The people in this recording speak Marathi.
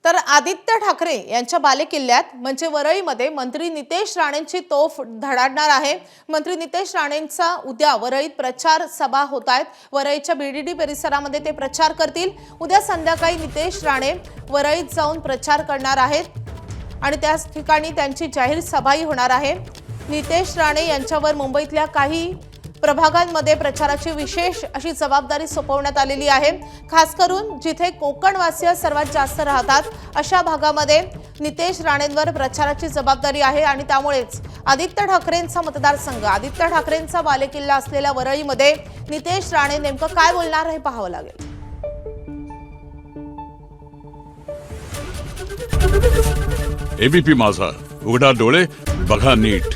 तर आदित्य ठाकरे यांच्या बालेकिल्ल्यात म्हणजे वरळीमध्ये मंत्री नितेश राणेंची तोफ धडाडणार आहे। मंत्री नितेश राणेंचा उद्या वरळीत प्रचार सभा होत आहेत। वरळीच्या बीडीडी परिसरामध्ये ते प्रचार करतील। उद्या संध्याकाळी नितेश राणे वरळीत जाऊन प्रचार करणार आहेत आणि त्याच ठिकाणी त्यांची जाहीर सभाही होणार आहे। नितेश राणे यांच्यावर मुंबईतल्या काही प्रभागांमध्ये प्रचाराची विशेष अशी जबाबदारी सोपवण्यात आलेली आहे। खास करून जिथे कोकणवासीय सर्वात जास्त राहतात अशा भागामध्ये नितेश राणेंवर प्रचाराची जबाबदारी आहे आणि त्यामुळेच आदित्य ठाकरेंचा मतदारसंघ, आदित्य ठाकरेंचा बालेकिल्ला असलेल्या वरळीमध्ये नितेश राणे नेमकं काय बोलणार हे पाहावं लागेल। एबीपी माझा, उघडा डोळे बघा नीट।